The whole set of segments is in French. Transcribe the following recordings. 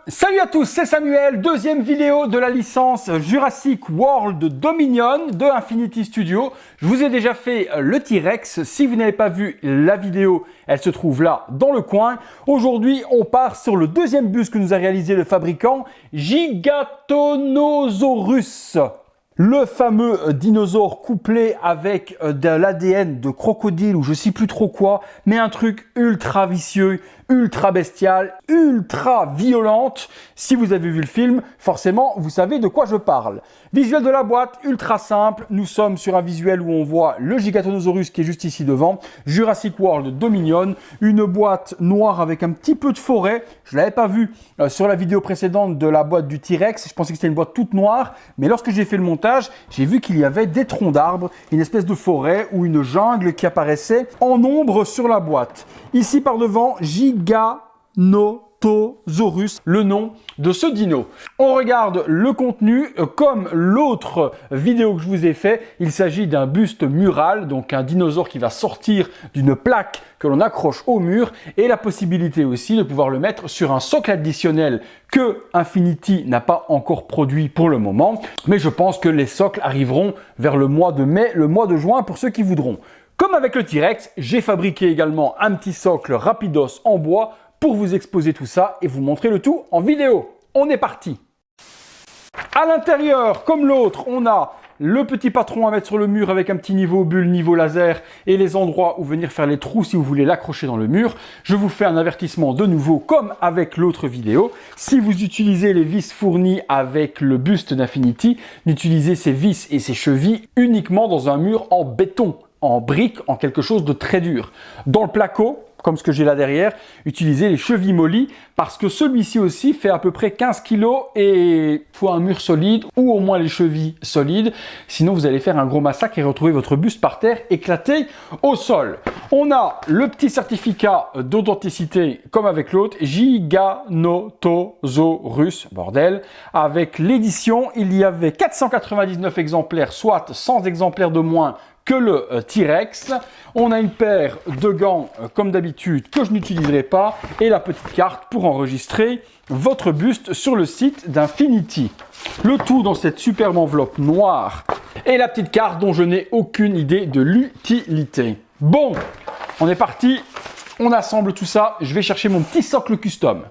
Salut à tous, c'est Samuel, deuxième vidéo de la licence Jurassic World Dominion de Infinity Studio. Je vous ai déjà fait le T-Rex, si vous n'avez pas vu la vidéo, elle se trouve là dans le coin. Aujourd'hui, on part sur le deuxième buste que nous a réalisé le fabricant, Giganotosaurus. Le fameux dinosaure couplé avec de l'ADN de crocodile ou je sais plus trop quoi, mais un truc ultra vicieux, ultra bestial, ultra violente. Si vous avez vu le film, forcément, vous savez de quoi je parle. Visuel de la boîte, ultra simple. Nous sommes sur un visuel où on voit le Giganotosaurus qui est juste ici devant. Jurassic World Dominion. Une boîte noire avec un petit peu de forêt. Je ne l'avais pas vu sur la vidéo précédente de la boîte du T-Rex. Je pensais que c'était une boîte toute noire. Mais lorsque j'ai fait le montage, j'ai vu qu'il y avait des troncs d'arbres, une espèce de forêt ou une jungle qui apparaissait en ombre sur la boîte. Ici par devant, Giganotosaurus, le nom de ce dino. On regarde le contenu, comme l'autre vidéo que je vous ai fait, il s'agit d'un buste mural, donc un dinosaure qui va sortir d'une plaque que l'on accroche au mur, et la possibilité aussi de pouvoir le mettre sur un socle additionnel que Infinity n'a pas encore produit pour le moment, mais je pense que les socles arriveront vers le mois de mai, le mois de juin pour ceux qui voudront. Comme avec le T-Rex, j'ai fabriqué également un petit socle rapidos en bois pour vous exposer tout ça et vous montrer le tout en vidéo. On est parti! À l'intérieur, comme l'autre, on a le petit patron à mettre sur le mur avec un petit niveau bulle, niveau laser et les endroits où venir faire les trous si vous voulez l'accrocher dans le mur. Je vous fais un avertissement de nouveau comme avec l'autre vidéo. Si vous utilisez les vis fournies avec le buste d'Infinity, n'utilisez ces vis et ces chevilles uniquement dans un mur en béton, en brique, en quelque chose de très dur. Dans le placo, comme ce que j'ai là derrière, utilisez les chevilles mollies parce que celui-ci aussi fait à peu près 15 kg et il faut un mur solide ou au moins les chevilles solides. Sinon, vous allez faire un gros massacre et retrouver votre buste par terre éclaté au sol. On a le petit certificat d'authenticité comme avec l'autre, Giganotosaurus, bordel. Avec l'édition, il y avait 499 exemplaires, soit 100 exemplaires de moins que le T-Rex. On a une paire de gants comme d'habitude que je n'utiliserai pas et la petite carte pour enregistrer votre buste sur le site d'Infinity. Le tout dans cette superbe enveloppe noire et la petite carte dont je n'ai aucune idée de l'utilité. Bon, on est parti, on assemble tout ça, je vais chercher mon petit socle custom.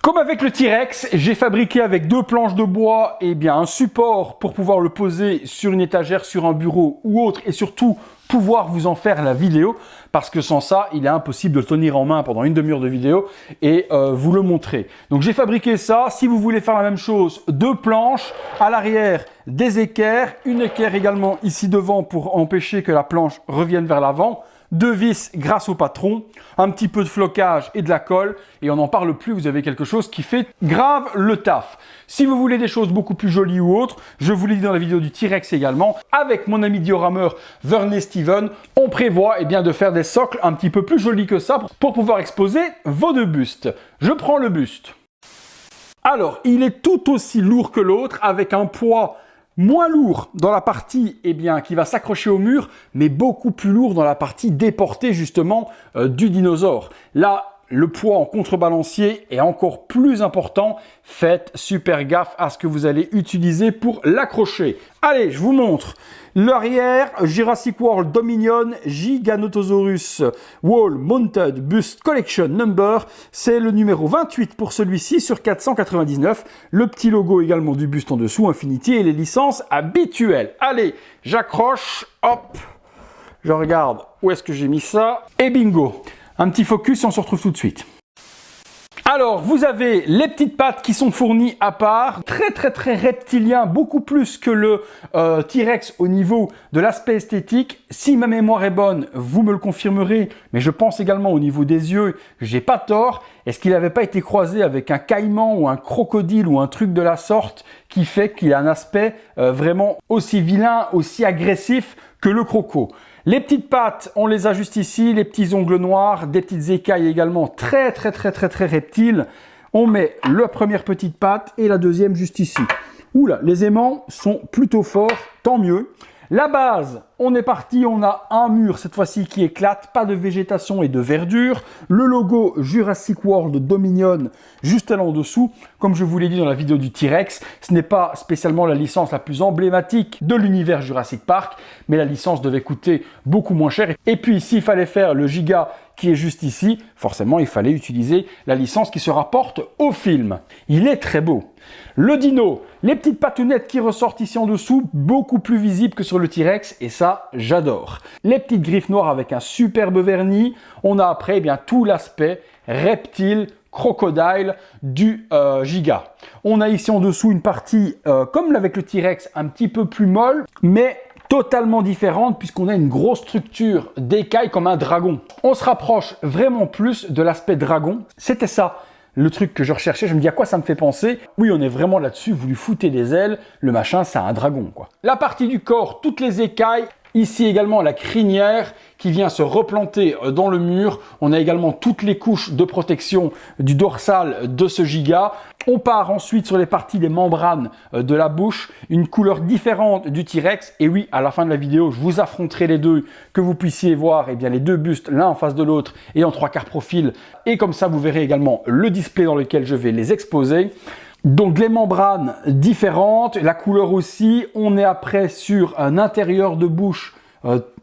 Comme avec le T-Rex, j'ai fabriqué avec deux planches de bois et bien un support pour pouvoir le poser sur une étagère, sur un bureau ou autre et surtout pouvoir vous en faire la vidéo parce que sans ça, il est impossible de le tenir en main pendant une demi-heure de vidéo et vous le montrer. Donc j'ai fabriqué ça. Si vous voulez faire la même chose, deux planches, à l'arrière des équerres, une équerre également ici devant pour empêcher que la planche revienne vers l'avant. Deux vis grâce au patron, un petit peu de flocage et de la colle et on n'en parle plus, vous avez quelque chose qui fait grave le taf. Si vous voulez des choses beaucoup plus jolies ou autres, je vous l'ai dit dans la vidéo du T-Rex également, avec mon ami diorameur Verne Steven, on prévoit de faire des socles un petit peu plus jolis que ça pour pouvoir exposer vos deux bustes. Je prends le buste. Alors, il est tout aussi lourd que l'autre avec un poids moins lourd dans la partie qui va s'accrocher au mur, mais beaucoup plus lourd dans la partie déportée justement du dinosaure. Là, le poids en contrebalancier est encore plus important. Faites super gaffe à ce que vous allez utiliser pour l'accrocher. Allez, je vous montre. L'arrière, Jurassic World Dominion Giganotosaurus Wall Mounted Bust Collection Number. C'est le numéro 28 pour celui-ci sur 499. Le petit logo également du buste en dessous, Infinity, et les licences habituelles. Allez, j'accroche, hop, je regarde où est-ce que j'ai mis ça. Et bingo, un petit focus et on se retrouve tout de suite. Alors, vous avez les petites pattes qui sont fournies à part, très reptilien, beaucoup plus que le T-Rex au niveau de l'aspect esthétique. Si ma mémoire est bonne, vous me le confirmerez, mais je pense également au niveau des yeux, j'ai pas tort. Est-ce qu'il n'avait pas été croisé avec un caïman ou un crocodile ou un truc de la sorte qui fait qu'il a un aspect vraiment aussi vilain, aussi agressif que le croco? Les petites pattes, on les a juste ici, les petits ongles noirs, des petites écailles également très reptiles. On met la première petite patte et la deuxième juste ici. Oula, les aimants sont plutôt forts, tant mieux. La base, on est parti, on a un mur cette fois-ci qui éclate, pas de végétation et de verdure. Le logo Jurassic World Dominion juste là en dessous. Comme je vous l'ai dit dans la vidéo du T-Rex, ce n'est pas spécialement la licence la plus emblématique de l'univers Jurassic Park, mais la licence devait coûter beaucoup moins cher. Et puis ici, il fallait faire le giga qui est juste ici. Forcément, il fallait utiliser la licence qui se rapporte au film. Il est très beau. Le dino, les petites patounettes qui ressortent ici en dessous, beaucoup plus visibles que sur le T-Rex, et ça, j'adore. Les petites griffes noires avec un superbe vernis. On a après tout l'aspect reptile, crocodile du giga. On a ici en dessous une partie, comme avec le T-Rex, un petit peu plus molle, mais totalement différente puisqu'on a une grosse structure d'écailles comme un dragon. On se rapproche vraiment plus de l'aspect dragon. C'était ça le truc que je recherchais. Je me dis à quoi ça me fait penser. Oui, on est vraiment là-dessus. Vous lui foutez des ailes. Le machin, c'est un dragon, quoi. La partie du corps, toutes les écailles. Ici également la crinière qui vient se replanter dans le mur. On a également toutes les couches de protection du dorsal de ce giga. On part ensuite sur les parties des membranes de la bouche, une couleur différente du T-Rex. Et oui, à la fin de la vidéo, je vous affronterai les deux, que vous puissiez voir les deux bustes l'un en face de l'autre et en 3/4 profil. Et comme ça, vous verrez également le display dans lequel je vais les exposer. Donc les membranes différentes, la couleur aussi. On est après sur un intérieur de bouche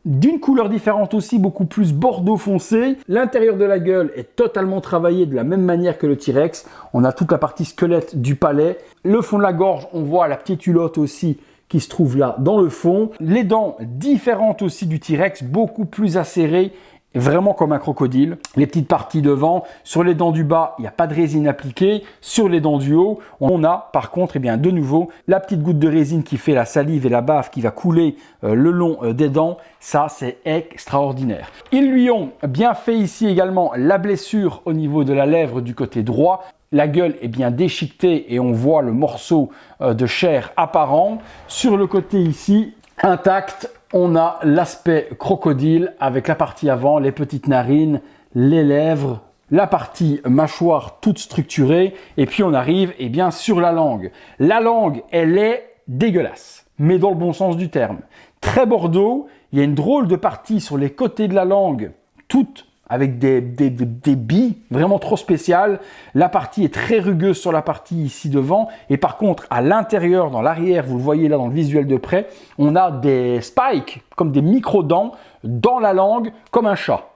d'une couleur différente aussi, beaucoup plus bordeaux foncé. L'intérieur de la gueule est totalement travaillé de la même manière que le T-Rex. On a toute la partie squelette du palais. Le fond de la gorge, on voit la petite culotte aussi qui se trouve là dans le fond. Les dents différentes aussi du T-Rex, beaucoup plus acérées. Vraiment comme un crocodile. Les petites parties devant, sur les dents du bas, il n'y a pas de résine appliquée. Sur les dents du haut, on a par contre, de nouveau, la petite goutte de résine qui fait la salive et la bave qui va couler le long des dents. Ça, c'est extraordinaire. Ils lui ont bien fait ici également la blessure au niveau de la lèvre du côté droit. La gueule est bien déchiquetée et on voit le morceau de chair apparent. Sur le côté ici, intact. On a l'aspect crocodile avec la partie avant, les petites narines, les lèvres, la partie mâchoire toute structurée. Et puis on arrive sur la langue. La langue, elle est dégueulasse, mais dans le bon sens du terme. Très bordeaux, il y a une drôle de partie sur les côtés de la langue, toute avec des billes vraiment trop spéciales. La partie est très rugueuse sur la partie ici devant. Et par contre, à l'intérieur, dans l'arrière, vous le voyez là dans le visuel de près, on a des spikes, comme des micro-dents, dans la langue, comme un chat.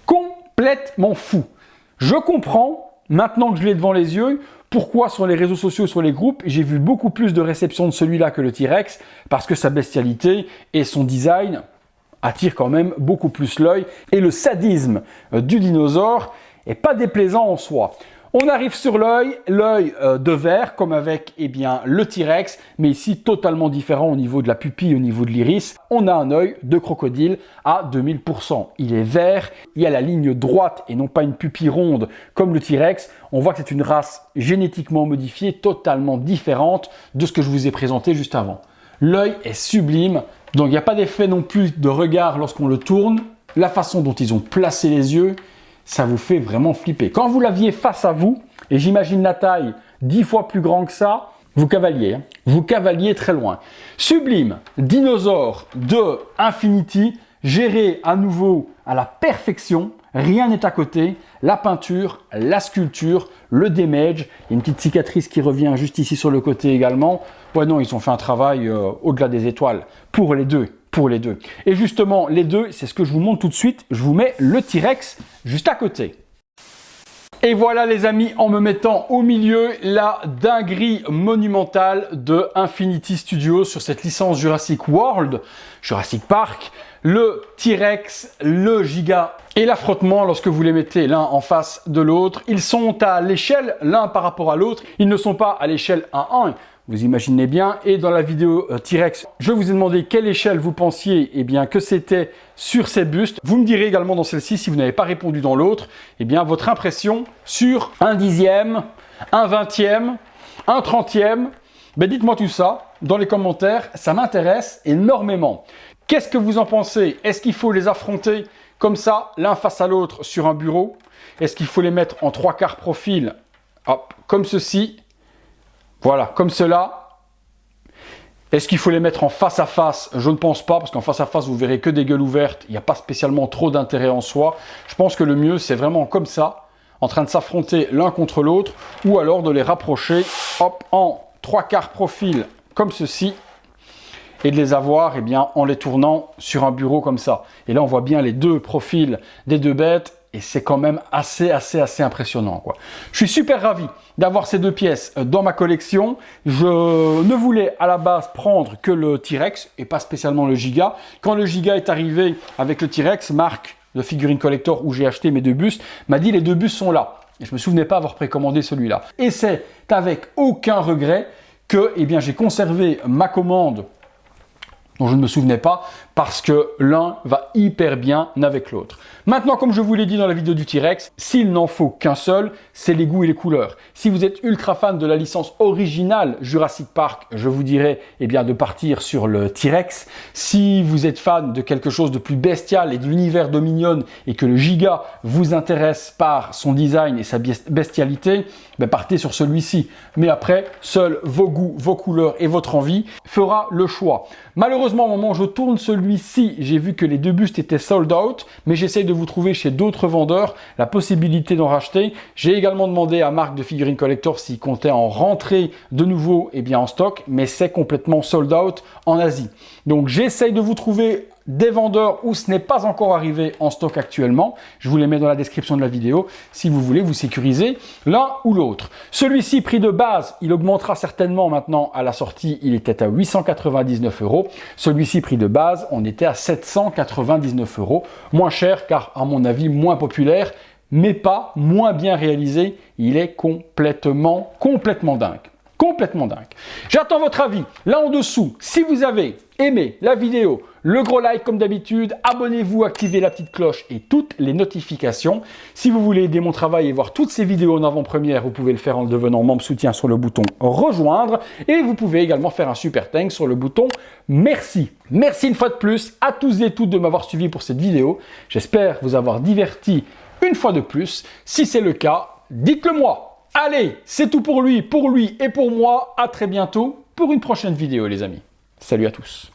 Complètement fou. Je comprends, maintenant que je l'ai devant les yeux, pourquoi sur les réseaux sociaux, sur les groupes, j'ai vu beaucoup plus de réception de celui-là que le T-Rex, parce que sa bestialité et son design attire quand même beaucoup plus l'œil et le sadisme du dinosaure est pas déplaisant en soi. On arrive sur l'œil de verre comme avec le T-Rex, mais ici totalement différent au niveau de la pupille, au niveau de l'iris. On a un œil de crocodile à 2000%. Il est vert, il y a la ligne droite et non pas une pupille ronde comme le T-Rex. On voit que c'est une race génétiquement modifiée, totalement différente de ce que je vous ai présenté juste avant. L'œil est sublime. Donc il n'y a pas d'effet non plus de regard lorsqu'on le tourne. La façon dont ils ont placé les yeux, ça vous fait vraiment flipper. Quand vous l'aviez face à vous, et j'imagine la taille 10 fois plus grand que ça, vous cavaliez. Vous cavaliez très loin. Sublime, dinosaure de Infinity, géré à nouveau à la perfection. Rien n'est à côté. La peinture, la sculpture, le damage. Il y a une petite cicatrice qui revient juste ici sur le côté également. Ouais non, ils ont fait un travail au-delà des étoiles. Pour les deux. Et justement, les deux, c'est ce que je vous montre tout de suite. Je vous mets le T-Rex juste à côté. Et voilà les amis, en me mettant au milieu, la dinguerie monumentale de Infinity Studios sur cette licence Jurassic World, Jurassic Park, le T-Rex, le Giga et l'affrontement lorsque vous les mettez l'un en face de l'autre. Ils sont à l'échelle l'un par rapport à l'autre, ils ne sont pas à l'échelle 1-1. Vous imaginez bien, et dans la vidéo T-Rex, je vous ai demandé quelle échelle vous pensiez que c'était sur ces bustes. Vous me direz également dans celle-ci, si vous n'avez pas répondu dans l'autre, votre impression sur 1/10, 1/20, 1/30. Dites-moi tout ça dans les commentaires, ça m'intéresse énormément. Qu'est-ce que vous en pensez? Est-ce qu'il faut les affronter comme ça, l'un face à l'autre sur un bureau? Est-ce qu'il faut les mettre en 3/4 profil, hop, comme ceci? Voilà, comme cela. Est-ce qu'il faut les mettre en face à face? Je ne pense pas, parce qu'en face à face, vous verrez que des gueules ouvertes. Il n'y a pas spécialement trop d'intérêt en soi. Je pense que le mieux, c'est vraiment comme ça, en train de s'affronter l'un contre l'autre, ou alors de les rapprocher, hop, en 3/4 profil, comme ceci, et de les avoir, eh bien, en les tournant sur un bureau comme ça. Et là, on voit bien les deux profils des deux bêtes, et c'est quand même assez impressionnant, quoi. Je suis super ravi d'avoir ces deux pièces dans ma collection. Je ne voulais à la base prendre que le T-Rex et pas spécialement le Giga. Quand le Giga est arrivé avec le T-Rex, Marc, le figurine collector où j'ai acheté mes deux bustes, m'a dit les deux bustes sont là. Et je me souvenais pas avoir précommandé celui-là. Et c'est avec aucun regret que, eh bien, j'ai conservé ma commande dont je ne me souvenais pas, parce que l'un va hyper bien avec l'autre. Maintenant, comme je vous l'ai dit dans la vidéo du T-Rex, s'il n'en faut qu'un seul, c'est les goûts et les couleurs. Si vous êtes ultra fan de la licence originale Jurassic Park, je vous dirais eh bien, de partir sur le T-Rex. Si vous êtes fan de quelque chose de plus bestial et de l'univers Dominion et que le Giga vous intéresse par son design et sa bestialité, ben partez sur celui-ci. Mais après, seuls vos goûts, vos couleurs et votre envie fera le choix. Malheureusement, au moment où je tourne celui-ci, j'ai vu que les deux bustes étaient sold out, mais j'essaye de vous trouver chez d'autres vendeurs la possibilité d'en racheter. J'ai également demandé à Marc de Figurine Collector s'il comptait en rentrer de nouveau en stock, mais c'est complètement sold out en Asie. Donc j'essaye de vous trouver des vendeurs où ce n'est pas encore arrivé en stock actuellement. Je vous les mets dans la description de la vidéo si vous voulez vous sécuriser l'un ou l'autre. Celui-ci, prix de base, il augmentera certainement maintenant à la sortie. Il était à 899 €. Celui-ci, prix de base, on était à 799 €. Moins cher car, à mon avis, moins populaire, mais pas moins bien réalisé. Il est complètement dingue. Complètement dingue. J'attends votre avis là en dessous. Si vous avez aimé la vidéo, le gros like comme d'habitude, abonnez-vous, activez la petite cloche et toutes les notifications. Si vous voulez aider mon travail et voir toutes ces vidéos en avant-première, vous pouvez le faire en devenant membre soutien sur le bouton rejoindre et vous pouvez également faire un super thanks sur le bouton merci. Merci une fois de plus à tous et toutes de m'avoir suivi pour cette vidéo. J'espère vous avoir diverti une fois de plus. Si c'est le cas, dites-le moi. Allez, c'est tout pour lui et pour moi. À très bientôt pour une prochaine vidéo, les amis. Salut à tous.